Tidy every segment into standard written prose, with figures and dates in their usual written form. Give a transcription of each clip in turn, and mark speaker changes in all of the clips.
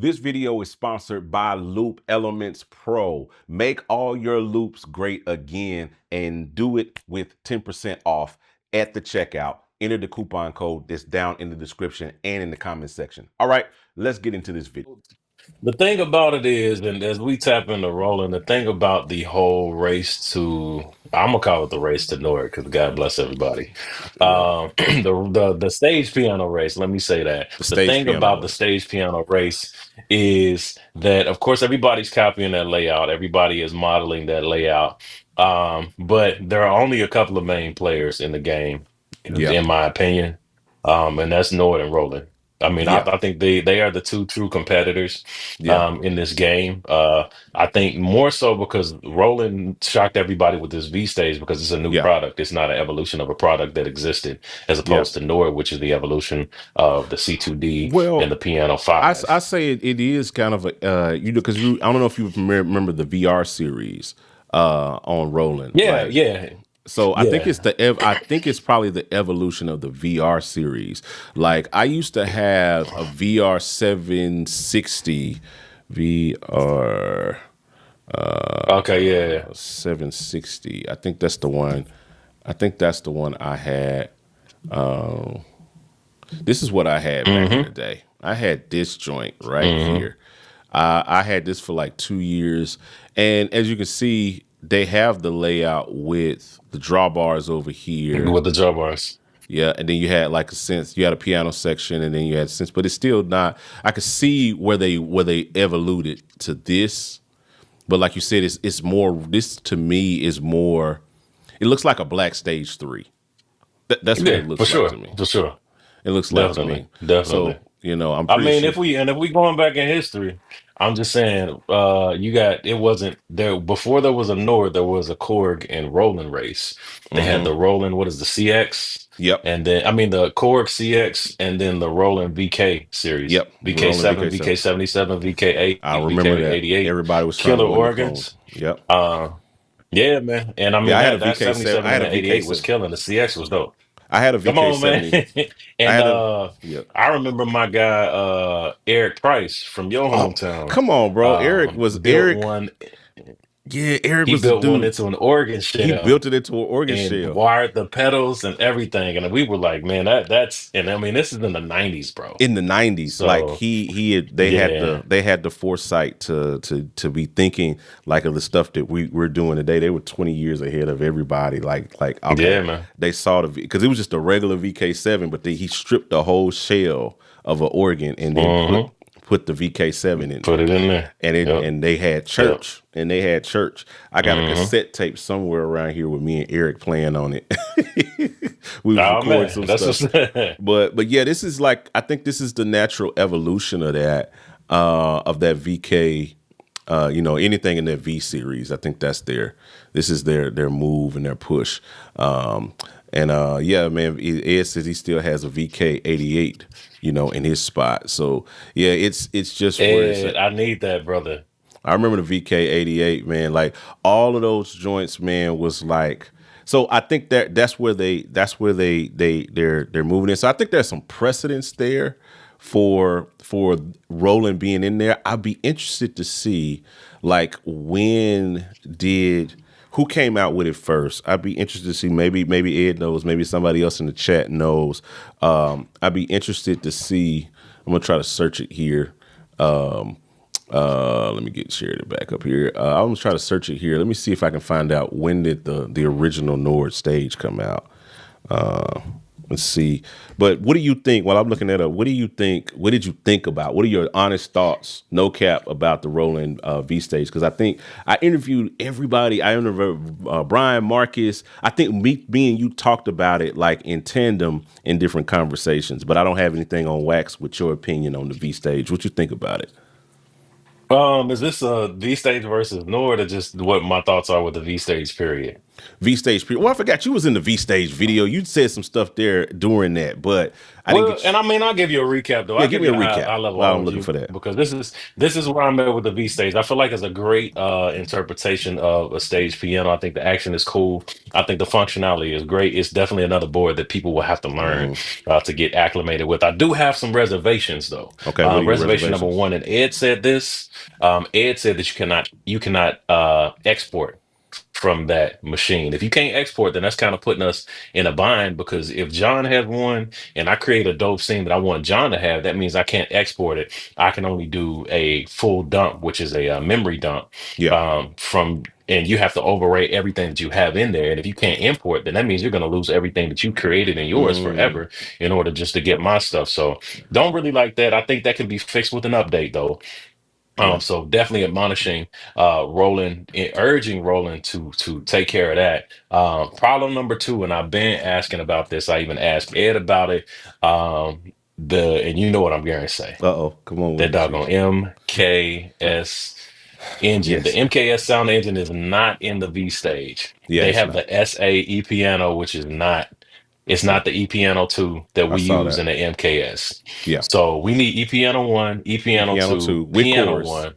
Speaker 1: This video is sponsored by Loop Elements Pro. Make all your loops great again and do it with 10% off at the checkout. Enter the coupon code that's down in the description and in the comment section. All right, let's get into this video.
Speaker 2: The thing about it is, and as we tap into rolling, the thing about the whole race to, I'm gonna call it the race to Newark, because God bless everybody.
Speaker 1: Yeah,
Speaker 2: The stage piano race. Let me say that
Speaker 1: the
Speaker 2: the
Speaker 1: stage
Speaker 2: thing
Speaker 1: piano
Speaker 2: about the
Speaker 1: race.
Speaker 2: stage piano race is that, of course, everybody's copying that layout. Everybody is modeling that layout. But there are only a couple of main players in the game,
Speaker 1: Yeah,
Speaker 2: in my opinion, and that's Nord and Roland. I mean,
Speaker 1: yeah,
Speaker 2: I think they are the two true competitors
Speaker 1: yeah,
Speaker 2: in this game. I think more so because Roland shocked everybody with this V-Stage because it's a new
Speaker 1: yeah,
Speaker 2: product. It's not an evolution of a product that existed, as
Speaker 1: yeah.
Speaker 2: opposed to Nord, which is the evolution of the C2D and
Speaker 1: Well,
Speaker 2: the Piano
Speaker 1: I
Speaker 2: 5.
Speaker 1: say it is kind of a because I don't know if you remember the VR series on Roland.
Speaker 2: Yeah,
Speaker 1: Like,
Speaker 2: yeah,
Speaker 1: so I think it's
Speaker 2: yeah.
Speaker 1: I think it's probably the evolution of the VR series. Like, I used to have a VR 760 VR
Speaker 2: Okay, yeah.
Speaker 1: 760. I think that's the one. I think that's the one I had. Um, this is what I had back in
Speaker 2: Mm-hmm.
Speaker 1: the day. I had this joint right
Speaker 2: Mm-hmm.
Speaker 1: here. I had this for like 2 years, and as you can see, they have the layout with the drawbars over here.
Speaker 2: With the jaw bars.
Speaker 1: Yeah, and then you had like a sense. You had a piano section, and then you had sense, but it's still not. I could see where they evoluted to this, but like you said, it's more. This to me is more. It looks like a Black Stage 3. That's what
Speaker 2: Yeah,
Speaker 1: it
Speaker 2: for
Speaker 1: looks like to
Speaker 2: sure,
Speaker 1: me.
Speaker 2: for sure.
Speaker 1: It looks like to
Speaker 2: Definitely,
Speaker 1: me.
Speaker 2: definitely.
Speaker 1: So I'm
Speaker 2: I
Speaker 1: pretty
Speaker 2: mean,
Speaker 1: sure.
Speaker 2: if we going back in history, I'm just saying, you got it wasn't there before there was a Nord, there was a Korg and Roland race. They had
Speaker 1: Hmm.
Speaker 2: the Roland, what is the CX,
Speaker 1: Yep.
Speaker 2: and then I mean the Korg CX, and then the Roland VK series,
Speaker 1: Yep. Rolling
Speaker 2: VK7,
Speaker 1: VK7.
Speaker 2: VK77, VK8,
Speaker 1: I remember that
Speaker 2: VK88,
Speaker 1: everybody was trying to
Speaker 2: killer
Speaker 1: run the clones.
Speaker 2: organs.
Speaker 1: Yep.
Speaker 2: Uh, yeah, man, and I
Speaker 1: Yeah,
Speaker 2: mean
Speaker 1: I had a
Speaker 2: that
Speaker 1: VK7. I
Speaker 2: 77
Speaker 1: had
Speaker 2: and
Speaker 1: a
Speaker 2: the 88 was
Speaker 1: VK7.
Speaker 2: killing. The CX was dope.
Speaker 1: I had a
Speaker 2: Come on, man.
Speaker 1: VK70. I
Speaker 2: And
Speaker 1: had a Yep.
Speaker 2: I remember my guy Eric Price from your
Speaker 1: Oh,
Speaker 2: hometown
Speaker 1: come on, bro. Eric was
Speaker 2: built
Speaker 1: Eric.
Speaker 2: one.
Speaker 1: Yeah, Eric
Speaker 2: He
Speaker 1: was the
Speaker 2: built one
Speaker 1: dude.
Speaker 2: into an organ
Speaker 1: He built
Speaker 2: shell
Speaker 1: it into an organ
Speaker 2: and
Speaker 1: shell.
Speaker 2: wired the pedals and everything. And we were like, man, that's and I mean this is in the 90s, bro.
Speaker 1: In the 90s, like
Speaker 2: So
Speaker 1: they
Speaker 2: yeah.
Speaker 1: had the foresight to be thinking like of the stuff that we're doing today. They were 20 years ahead of everybody. Like, okay,
Speaker 2: Yeah, man.
Speaker 1: they saw because it was just a regular VK7, but he stripped the whole shell of an organ and then
Speaker 2: Hmm.
Speaker 1: put the VK7 in
Speaker 2: Put
Speaker 1: there.
Speaker 2: it in there.
Speaker 1: And it
Speaker 2: Yep.
Speaker 1: and they had
Speaker 2: Yep.
Speaker 1: church. And they had church. I got a
Speaker 2: Hmm.
Speaker 1: cassette tape somewhere around here with me and Eric playing on it. We was
Speaker 2: Oh
Speaker 1: recording
Speaker 2: man,
Speaker 1: some
Speaker 2: that's
Speaker 1: stuff.
Speaker 2: what's
Speaker 1: But yeah, this is like, I think this is the natural evolution of that VK. Anything in that V series, I think this is their move and their push. And yeah, man, Ed says he still has a VK88, in his spot. So yeah, it's just where it's
Speaker 2: Ed,
Speaker 1: at.
Speaker 2: I need that, brother.
Speaker 1: I remember the VK88, man. Like, all of those joints, man, was like. So I think they're moving in. So I think there's some precedence there for Roland being in there. I'd be interested to see, like, who came out with it first. I'd be interested to see. Maybe Ed knows. Maybe somebody else in the chat knows. I'd be interested to see. I'm gonna try to search it here. Um, Let me share it back up here. I'm gonna try to search it here. Let me see if I can find out when did the original Nord stage come out. Uh, let's see. But what do you think? While I'm looking that up, what do you think? What did you think about? What are your honest thoughts, no cap, about the Roland V-Stage? Because I think I interviewed everybody. I interviewed Brian, Marcus. I think me and you talked about it like in tandem in different conversations. But I don't have anything on wax with your opinion on the V-Stage. What you think about it?
Speaker 2: Is this a V stage versus Nord, or just what my thoughts are with the V stage period?
Speaker 1: V-Stage. Well, I forgot you was in the V-Stage video. You said some stuff there during that, but I didn't
Speaker 2: Well,
Speaker 1: get
Speaker 2: and
Speaker 1: you.
Speaker 2: I mean, I'll give you a recap though.
Speaker 1: Yeah,
Speaker 2: I'll
Speaker 1: give
Speaker 2: give
Speaker 1: me a
Speaker 2: you the
Speaker 1: recap
Speaker 2: high level
Speaker 1: while I'm looking
Speaker 2: overview
Speaker 1: for that.
Speaker 2: because this is where I'm at with the V stage. I feel like it's a great interpretation of a stage piano. I think the action is cool. I think the functionality is great. It's definitely another board that people will have to learn
Speaker 1: Hmm.
Speaker 2: to get acclimated with. I do have some reservations though.
Speaker 1: Okay, what are your
Speaker 2: Reservation number
Speaker 1: reservations?
Speaker 2: one, and Ed said this. Ed said that you cannot export from that machine. If you can't export, then that's kind of putting us in a bind because if John has one and I create a dope scene that I want John to have, that means I can't export it. I can only do a full dump, which is a, memory dump
Speaker 1: Yeah.
Speaker 2: from. And you have to overwrite everything that you have in there. And if you can't import, then that means you're going to lose everything that you created in yours
Speaker 1: Mm,
Speaker 2: forever in order just to get my stuff. So don't really like that. I think that can be fixed with an update though.
Speaker 1: yeah.
Speaker 2: So definitely admonishing Roland, urging Roland to take care of that. Problem number two, and I've been asking about this. I even asked Ed about it. And you know what I'm going to say.
Speaker 1: Uh-oh. Come on with
Speaker 2: That
Speaker 1: it, Chief.
Speaker 2: doggone MKS engine. The
Speaker 1: Yes.
Speaker 2: MKS sound engine is not in the V stage.
Speaker 1: Yeah,
Speaker 2: They
Speaker 1: it's
Speaker 2: have
Speaker 1: not.
Speaker 2: the SA E piano, which is not. It's
Speaker 1: Yeah.
Speaker 2: not the E piano 2 that
Speaker 1: I
Speaker 2: we
Speaker 1: saw
Speaker 2: use
Speaker 1: that.
Speaker 2: in the MKS.
Speaker 1: Yeah.
Speaker 2: So we need E piano 1, E
Speaker 1: E
Speaker 2: piano
Speaker 1: piano
Speaker 2: 2,
Speaker 1: two with
Speaker 2: piano
Speaker 1: chorus.
Speaker 2: 1,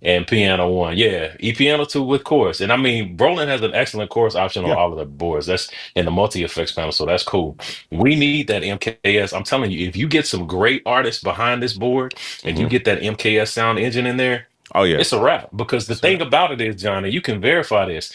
Speaker 2: and piano 1. Yeah, E piano 2 with chorus. And I mean, Brolin has an excellent chorus option on
Speaker 1: Yeah.
Speaker 2: all of the boards. That's in the multi effects panel, so that's cool. We need that MKS. I'm telling you, if you get some great artists behind this board and you
Speaker 1: Hmm.
Speaker 2: get that MKS sound engine in there,
Speaker 1: Oh yeah.
Speaker 2: it's a wrap. Because the
Speaker 1: It's right.
Speaker 2: thing about it is, Johnny, you can verify this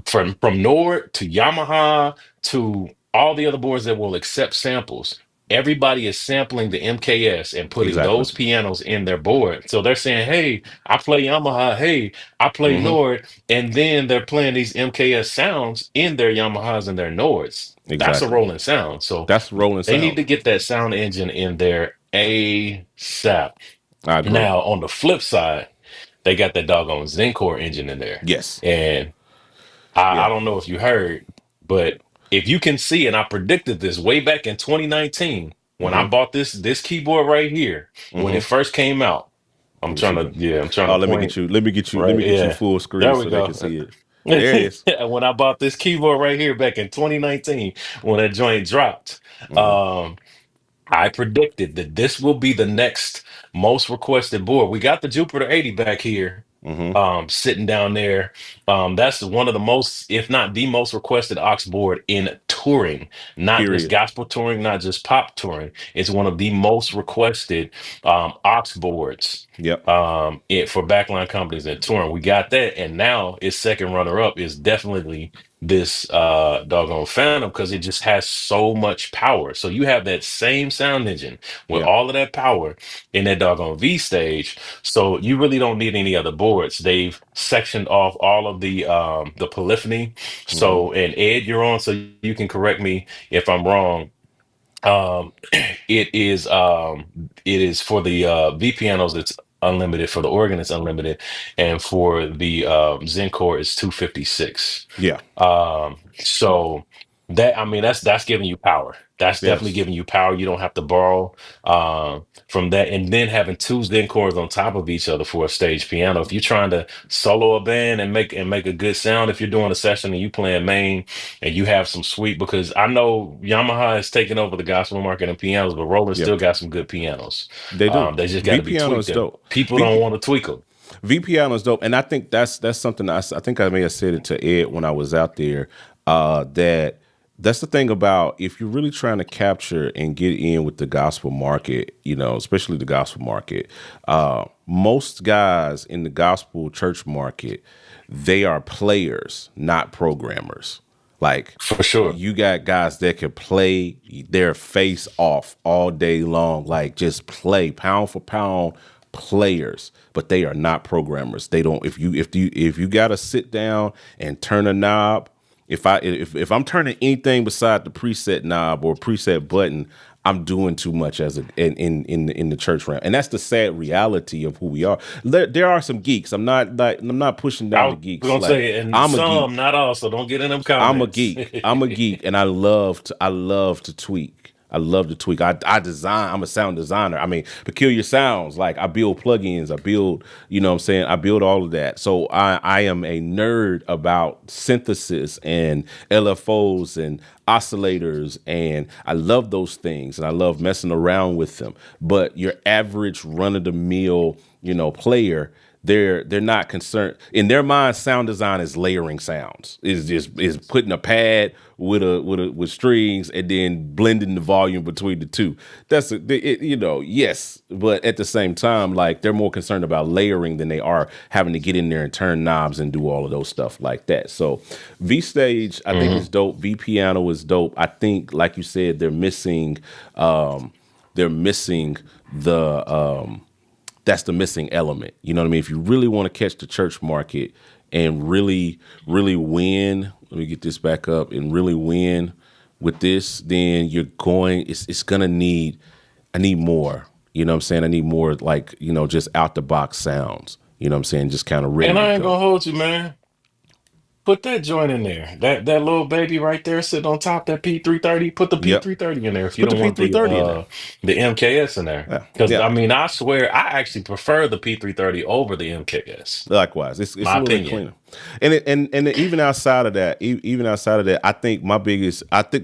Speaker 2: from Nord to Yamaha to all the other boards that will accept samples. Everybody is sampling the MKS and putting
Speaker 1: Exactly.
Speaker 2: those pianos in their board. So they're saying, "Hey, I play Yamaha. Hey, I play
Speaker 1: Hmm.
Speaker 2: Nord," and then they're playing these MKS sounds in their Yamahas and their Nords. That's a
Speaker 1: Exactly.
Speaker 2: rolling sound. So
Speaker 1: That's rolling
Speaker 2: they need
Speaker 1: sound.
Speaker 2: to get that sound engine in there ASAP.
Speaker 1: I agree.
Speaker 2: Now, on the flip side, they got that doggone Zencore engine in there.
Speaker 1: Yes.
Speaker 2: And I
Speaker 1: Yeah.
Speaker 2: don't know if you heard, but if you can see, and I predicted this way back in 2019 when I
Speaker 1: Hmm.
Speaker 2: bought this keyboard right here when
Speaker 1: Hmm.
Speaker 2: it first came out.
Speaker 1: Let me see if I can.
Speaker 2: I'm trying
Speaker 1: Oh,
Speaker 2: to
Speaker 1: let me get
Speaker 2: point
Speaker 1: you. Let me get you. Let
Speaker 2: right.
Speaker 1: me get you
Speaker 2: Yeah,
Speaker 1: full screen
Speaker 2: there we
Speaker 1: so they
Speaker 2: go.
Speaker 1: can see it. There it is.
Speaker 2: When I bought this keyboard right here back in 2019 when that joint dropped.
Speaker 1: Hmm.
Speaker 2: Um, I predicted that this will be the next most requested board. We got the Jupiter 80 back here,
Speaker 1: Hmm.
Speaker 2: sitting down there. That's one of the most, if not the most requested aux board in touring, not just
Speaker 1: Period.
Speaker 2: gospel touring, not just pop touring. It's one of the most requested aux boards
Speaker 1: Yep.
Speaker 2: for backline companies in touring. We got that, and now its second runner up is definitely this doggone Phantom because it just has so much power. So you have that same sound engine with
Speaker 1: Yeah.
Speaker 2: all of that power in that doggone V stage. So you really don't need any other boards. They've sectioned off all of the polyphony.
Speaker 1: Hmm.
Speaker 2: So and Ed, you're on, so you can correct me if I'm wrong. Um, it is for the V pianos. It's unlimited for the organ. It's unlimited, and for the Zen core, it's 256.
Speaker 1: Yeah.
Speaker 2: So that I mean that's giving you power. That's definitely
Speaker 1: Yes.
Speaker 2: giving you power. You don't have to borrow from that, and then having two Zen chords on top of each other for a stage piano. If you're trying to solo a band and make a good sound, if you're doing a session and you playing main and you have some sweet, because I know Yamaha is taking over the gospel market in pianos, but Roland
Speaker 1: Yeah.
Speaker 2: still got some good pianos.
Speaker 1: They do.
Speaker 2: They just got
Speaker 1: V
Speaker 2: to be
Speaker 1: piano
Speaker 2: tweaked.
Speaker 1: is dope.
Speaker 2: People don't
Speaker 1: V
Speaker 2: want to tweak them.
Speaker 1: V piano is dope, and I think that's something I think I may have said it to Ed when I was out there. That that's the thing about if you're really trying to capture and get in with the gospel market, especially the gospel market. Most guys in the gospel church market, they are players, not programmers. Like
Speaker 2: For sure.
Speaker 1: you got guys that can play their face off all day long, like just play pound for pound players, but they are not programmers. They don't. If you got to sit down and turn a knob, if I'm turning anything beside the preset knob or preset button, I'm doing too much as in the church realm, and that's the sad reality of who we are. There are some geeks. I'm not pushing
Speaker 2: I
Speaker 1: down the
Speaker 2: was
Speaker 1: geeks.
Speaker 2: gonna
Speaker 1: Like
Speaker 2: say, and
Speaker 1: I'm a
Speaker 2: some,
Speaker 1: geek.
Speaker 2: not all, so don't get in them
Speaker 1: I'm a
Speaker 2: comments.
Speaker 1: geek. I'm a geek, and I love to tweak. I love to tweak. I design. I'm a sound designer. I mean, peculiar sounds. Like I build plugins. I build. You know what I'm saying? I build all of that. So I am a nerd about synthesis and LFOs and oscillators, and I love those things, and I love messing around with them. But your average run of the mill, player, they're not concerned. In their mind, sound design is layering sounds. Is putting a pad with strings and then blending the volume between the two. Yes, but at the same time, like they're more concerned about layering than they are having to get in there and turn knobs and do all of those stuff like that. So V Stage, I think is
Speaker 2: Hmm.
Speaker 1: dope. V Piano is dope. I think, like you said, they're missing the that's the missing element. You know what I mean? If you really want to catch the church market and really, really win, let me get this back up and really win with this, then it's gonna need, I need more. You know what I'm saying? I need more like, just out the box sounds. You know what I'm saying? Just kind of ready
Speaker 2: And
Speaker 1: to
Speaker 2: I ain't
Speaker 1: go.
Speaker 2: gonna hold you, man. Put that joint in there. That little baby right there sitting on top, that P330. Put the
Speaker 1: Yep.
Speaker 2: P330 in there if you
Speaker 1: Put the
Speaker 2: don't want
Speaker 1: P330 in there.
Speaker 2: the MKS in there.
Speaker 1: Yeah.
Speaker 2: Because
Speaker 1: Yeah.
Speaker 2: I mean, I swear I actually prefer the P330 over the MKS.
Speaker 1: Likewise, it's a
Speaker 2: My
Speaker 1: little bit
Speaker 2: opinion.
Speaker 1: cleaner, and even outside of that, even outside of that, I think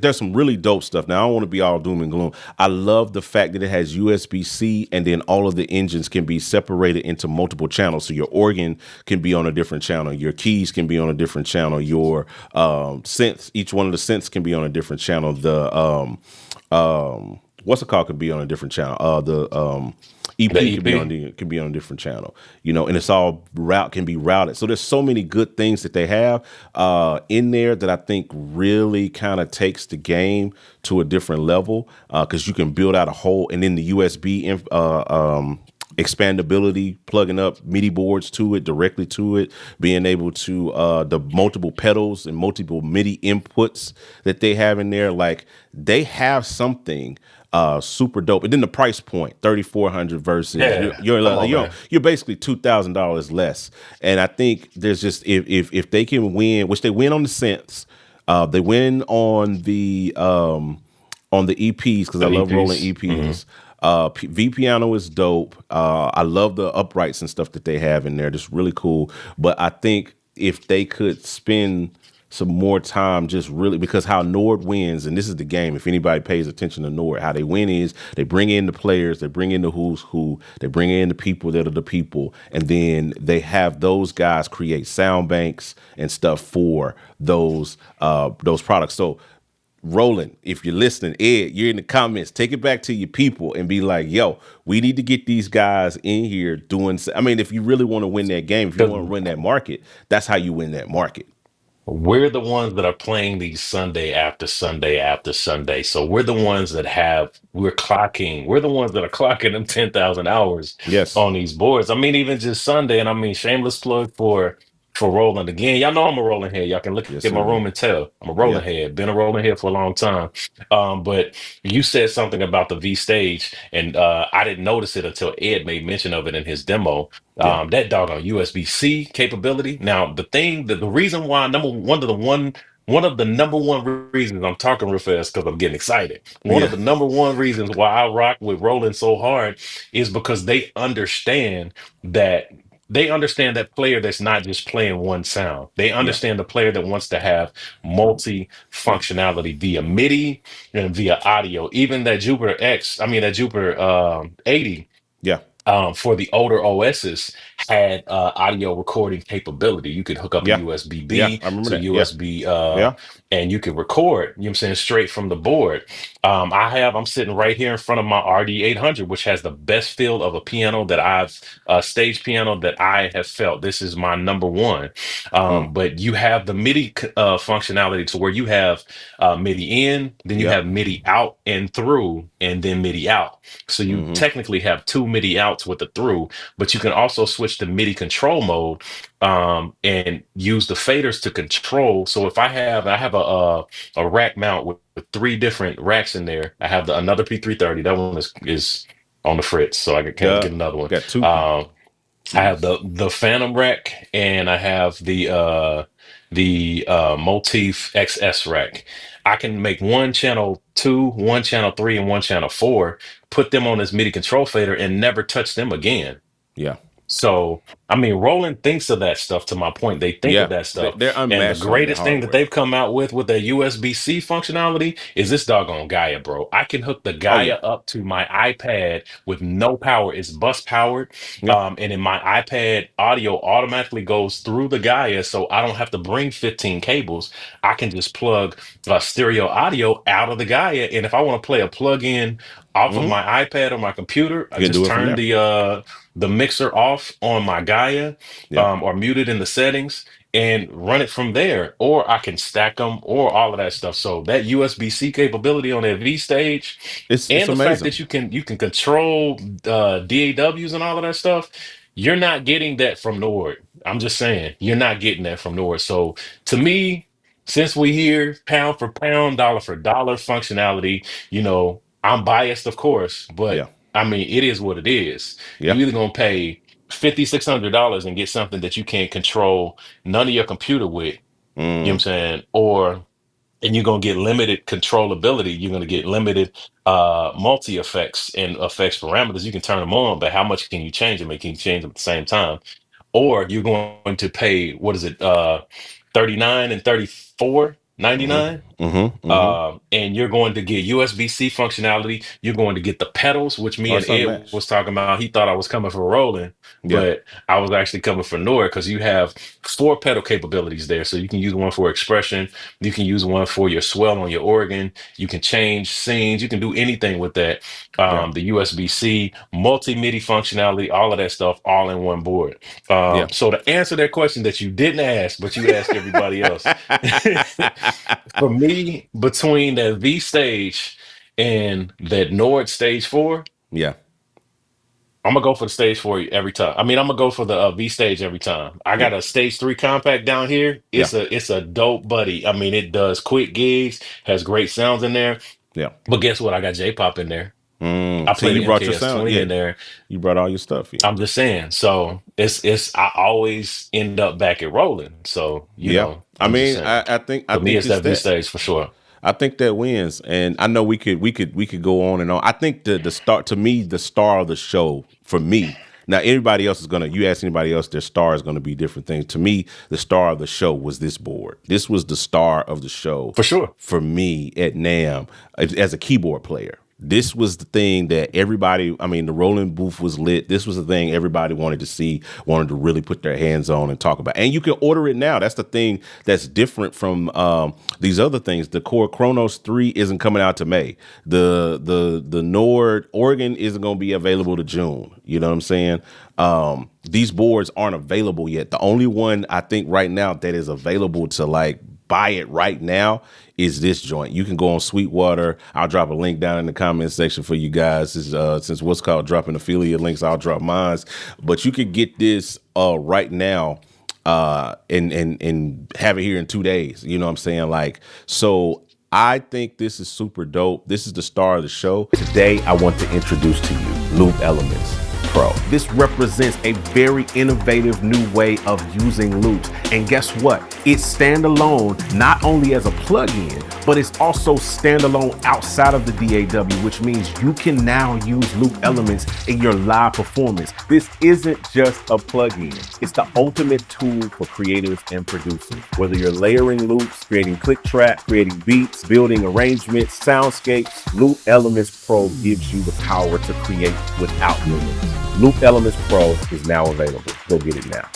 Speaker 1: there's some really dope stuff. Now I don't want to be all doom and gloom. I love the fact that it has USB-C, and then all of the engines can be separated into multiple channels. So your organ can be on a different channel, your keys can be on a different channel, your synths, each one of the synths can be on a different channel. The what's it called could be on a different channel. The
Speaker 2: The
Speaker 1: EP
Speaker 2: EP.
Speaker 1: could be on a different channel, and it's all can be routed. So there's so many good things that they have in there that I think really kind of takes the game to a different level because you can build out a whole, and then the USB expandability, plugging up MIDI boards to it, directly to it, being able to the multiple pedals and multiple MIDI inputs that they have in there. Like they have something super dope. And then the price point, 3,400 versus
Speaker 2: Yeah. Come on, man.
Speaker 1: you're basically $2,000 less. And I think there's just, if they can win, which they win on the synths, they win on the EPs because I
Speaker 2: The
Speaker 1: love rolling
Speaker 2: EPs.
Speaker 1: EPs. V Piano is dope. I love the uprights and stuff that they have in there. Just really cool. But I think if they could spend some more time just really, because how Nord wins, and this is the game, if anybody pays attention to Nord, how they win is they bring in the players, they bring in the who's who, they bring in the people that are the people, and then they have those guys create sound banks and stuff for those products. So Roland, if you're listening, Ed, you're in the comments. Take it back to your people and be like, "Yo, we need to get these guys in here doing." I mean, if you really want to win that game, if you want to win that market, that's how you win that market.
Speaker 2: We're the ones that are playing these Sunday after Sunday after Sunday. So we're the ones that we're the ones that are clocking them 10,000 hours
Speaker 1: Yes,
Speaker 2: on these boards. I mean, even just Sunday, and I mean, shameless plug for Roland again. Y'all know I'm a rolling head. Y'all can look
Speaker 1: yes,
Speaker 2: at my
Speaker 1: sir.
Speaker 2: room and tell I'm a
Speaker 1: Yeah,
Speaker 2: rolling head. Been a rolling head for a long time. But you said something about the V stage, and I didn't notice it until Ed made mention of it in his demo.
Speaker 1: yeah,
Speaker 2: That doggone USB-C capability. Now, the reason why one of the number one reasons I'm talking real fast because I'm getting excited. One of
Speaker 1: yeah,
Speaker 2: the number one reasons why I rock with Rolling so hard is because that they understand that player that's not just playing one sound. They
Speaker 1: yeah,
Speaker 2: understand the player that wants to have multi functionality via MIDI and via audio. Even that Jupiter 80
Speaker 1: yeah,
Speaker 2: for the older OSs had audio recording capability. You could hook up a
Speaker 1: yeah,
Speaker 2: USB
Speaker 1: yeah.
Speaker 2: B
Speaker 1: I remember
Speaker 2: to
Speaker 1: that. Yeah,
Speaker 2: USB,
Speaker 1: yeah.
Speaker 2: and you could record, you know what I'm saying, straight from the board. I'm sitting right here in front of my RD 800, which has the best feel of a piano that stage piano that I have felt. This is my number one.
Speaker 1: Mm,
Speaker 2: But you have the MIDI functionality to where you have MIDI in, then you
Speaker 1: yep.
Speaker 2: have MIDI out and through, and then MIDI out. So you
Speaker 1: Mm-hmm.
Speaker 2: technically have two MIDI outs with the through, but you can also switch to MIDI control mode and use the faders to control. So if I have a rack mount with three different racks in there. I have another P330. That one is on the fritz, so I can't
Speaker 1: Duh.
Speaker 2: get another one.
Speaker 1: Got two.
Speaker 2: Um, I have
Speaker 1: Nice.
Speaker 2: the Phantom rack, and I have the Motif XS rack. I can make one channel 2, one channel 3, and one channel 4, put them on this MIDI control fader and never touch them again.
Speaker 1: Yeah.
Speaker 2: So, I mean, Roland thinks of that stuff, to my point. They think of
Speaker 1: Yeah.
Speaker 2: that stuff.
Speaker 1: They're
Speaker 2: And the
Speaker 1: unmatched on their
Speaker 2: greatest thing that
Speaker 1: hardware.
Speaker 2: they've come out with their USB-C functionality is this doggone Gaia, bro. I can hook the
Speaker 1: Oh yeah.
Speaker 2: Gaia up to my iPad with no power. It's bus powered.
Speaker 1: Yeah.
Speaker 2: And then my iPad audio automatically goes through the Gaia, so I don't have to bring 15 cables. I can just plug stereo audio out of the Gaia. And if I want to play a plug-in off of
Speaker 1: Hmm.
Speaker 2: my iPad or my computer, I
Speaker 1: You can
Speaker 2: just
Speaker 1: do it from
Speaker 2: turn
Speaker 1: there.
Speaker 2: the mixer off on my Gaia,
Speaker 1: Yeah.
Speaker 2: or mute it in the settings and run it from there. Or I can stack them or all of that stuff. So that USB-C capability on that V stage,
Speaker 1: It's
Speaker 2: and the fact that
Speaker 1: amazing.
Speaker 2: you can control DAWs and all of that stuff, you're not getting that from Nord. I'm just saying, you're not getting that from Nord. So to me, since we hear pound for pound, dollar for dollar functionality, I'm biased, of course, but
Speaker 1: Yeah.
Speaker 2: I mean, it is what it is.
Speaker 1: Yeah.
Speaker 2: You either gonna pay $5,600 and get something that you can't control none of your computer with, you know what I'm
Speaker 1: Mm.
Speaker 2: saying? Or and you're gonna get limited controllability. You're gonna get limited multi effects and effects parameters. You can turn them on, but how much can you change them? And can you change them at the same time? Or you're going to pay, what is it, 39 and 34.99,
Speaker 1: Mm-hmm. Mm-hmm. Mm-hmm.
Speaker 2: and you're going to get USB-C functionality. You're going to get the pedals, which me
Speaker 1: Oh,
Speaker 2: and
Speaker 1: it's
Speaker 2: Ed
Speaker 1: unmatched.
Speaker 2: was talking about. He thought I was coming for Roland,
Speaker 1: Yeah.
Speaker 2: but I was actually coming for Nord, because you have 4 pedal capabilities there. So you can use one for expression, you can use one for your swell on your organ, you can change scenes, you can do anything with that.
Speaker 1: Yeah.
Speaker 2: The USB-C, multi-MIDI functionality, all of that stuff, all in one board.
Speaker 1: Yeah.
Speaker 2: So to answer that question that you didn't ask, but you asked everybody else, for me, between that V stage and that Nord stage 4,
Speaker 1: Yeah.
Speaker 2: I'm gonna go for the stage 4 every time. I mean, I'm gonna go for the V stage every time. I
Speaker 1: Yeah.
Speaker 2: got a stage 3 compact down here.
Speaker 1: Yeah.
Speaker 2: It's a dope buddy. I mean, it does quick gigs, has great sounds in there.
Speaker 1: Yeah.
Speaker 2: But guess what? I got J-pop in there. I
Speaker 1: See,
Speaker 2: play
Speaker 1: you
Speaker 2: the
Speaker 1: brought your sound.
Speaker 2: MKS 20
Speaker 1: Yeah.
Speaker 2: in there.
Speaker 1: You brought all your stuff in.
Speaker 2: I'm just saying. So it's I always end up back at rolling. So,
Speaker 1: Yeah. I
Speaker 2: I'm just
Speaker 1: mean,
Speaker 2: saying.
Speaker 1: I
Speaker 2: For me,
Speaker 1: think
Speaker 2: it's
Speaker 1: it's
Speaker 2: that V
Speaker 1: that.
Speaker 2: stage for sure.
Speaker 1: I think that wins, and I know we could go on and on. I think the start to me, the star of the show for me. Now, everybody else is gonna. You ask anybody else, their star is gonna be different things. To me, the star of the show was this board. This was the star of the show
Speaker 2: For sure.
Speaker 1: for me at Namm as a keyboard player. This was the thing that everybody, I mean, the Roland booth was lit. This was the thing everybody wanted to see, wanted to really put their hands on and talk about. And you can order it now. That's the thing that's different from these other things. The Core Chronos 3 isn't coming out to May. The Nord Oregon isn't going to be available to June. You know what I'm saying? These boards aren't available yet. The only one I think right now that is available to like buy it right now is this joint. You can go on Sweetwater. I'll drop a link down in the comment section for you guys. Since what's called dropping affiliate links, I'll drop mine. But you could get this right now and have it here in 2 days. You know what I'm saying? Like, so I think this is super dope. This is the star of the show. Today, I want to introduce to you Loop Elements Pro. This represents a very innovative new way of using loops. And guess what? It's standalone, not only as a plugin, but it's also standalone outside of the DAW, which means you can now use loop elements in your live performance. This isn't just a plugin. It's the ultimate tool for creatives and producers. Whether you're layering loops, creating click track, creating beats, building arrangements, soundscapes, Loop Elements Pro gives you the power to create without limits. Loop Elements Pro is now available. Go get it now.